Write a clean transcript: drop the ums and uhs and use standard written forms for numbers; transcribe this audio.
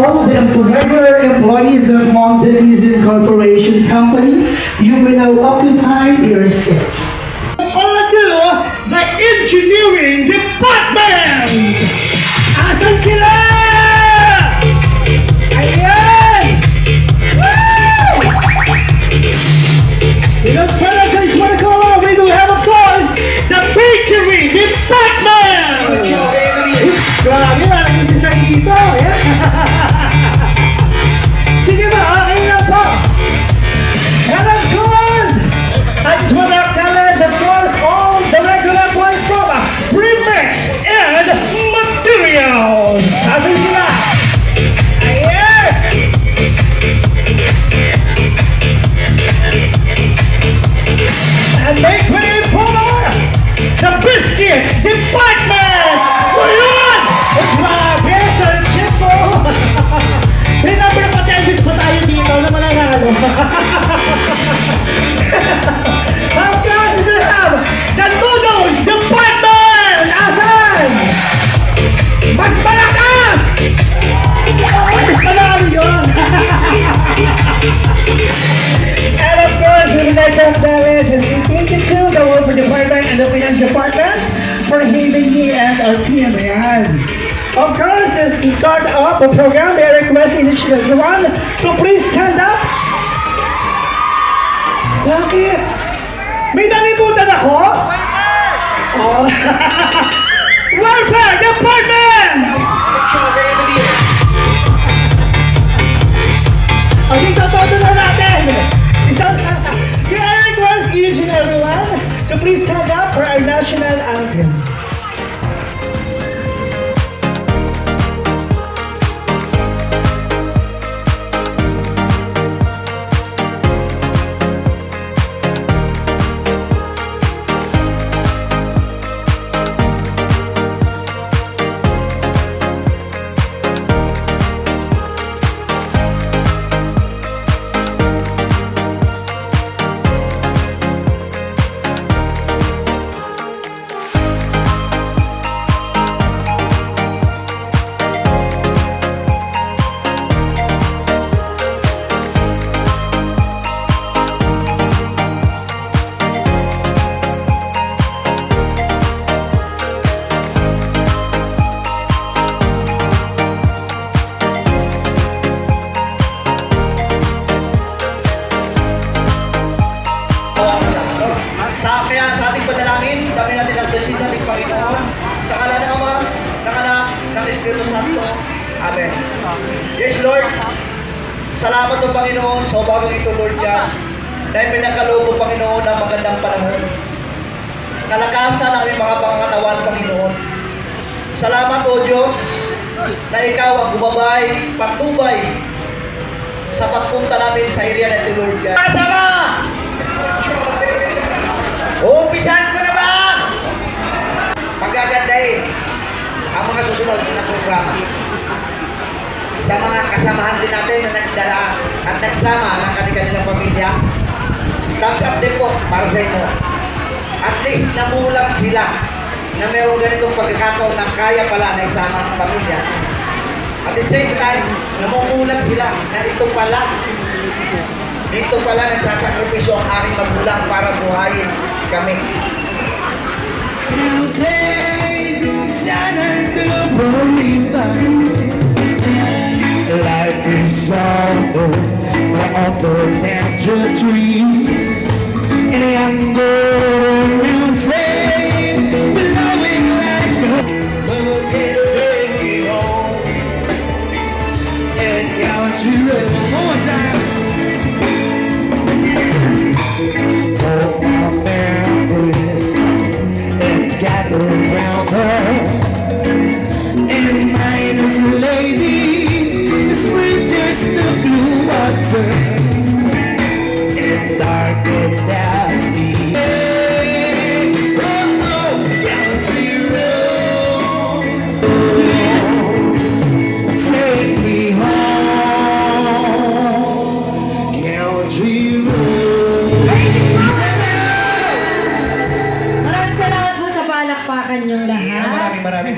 all the regular employees of Mondelez Corporation Company, you may now occupy your seats. On to the engineering department! Asan sila? Ayan! Woo! Without further ado, we do have, of course, the bakery department! Grabe, maraming sisay dito. Sige ba, okay na po. And of course, I just want to acknowledge, of course, all the regular boys from Premix and Materials. Asan sila? Ayan! And make way for the biscuits department! Ngayon! Grabe, Sir Chef, oh! May number of attendees pa tayo dito na mananalo. Of course, we have the noodles department! Asan? Mas malakas! Mas manalo yun! And of course, we would like to acknowledge and say thank you to the Welfare Department and the Finance Department for having me and our team. Ayan. Of course, this is to start off the program. They request initiative one to please stand up. Bakit? May nalimutan ako? Oh. Welfare Department! Okay, todo na natin. We request each and everyone to please stand up for our national anthem. Kaya sa ating panalangin, dami natin ang blessing natin Panginoon. Sa kala ng Ama, ng Anak, ng Espiritu Santo. Amen. Yes, Lord. Salamat o Panginoon sa umagang ito, Lord yan. Dahil pinagkaloob mo, Panginoon, ng magandang panahon. Kalakasan ng aming mga pangangatawan, Panginoon. Salamat o Diyos na Ikaw ang gumabay, patubay sa pagpunta namin sa area na ito, Lord yan. Kasama! Umpisan ko na ba? Pagagandahin ang mga susunod na programa. Sa mga kasamahan din natin na nagdala at nagsama ng kanilang pamilya, thumbs up din po para sa inyo. At least namulat sila na mayroong ganitong pagkakataon na kaya pala na isama ang pamilya. At the same time, namumulat sila na ito pala nagsasakripisyo ang aking magulang para buhayin kami. Life is sorrow, we're under natural trees, and I'm going around saying, blowing like a will take me home, and count you one more time. Oh, my memories that gather around her, and mine is lazy. Blue water and dark and nasty. Oh, country roads, take me home. Country roads. Maraming salamat po sa palakpakan niyong lahat. Maraming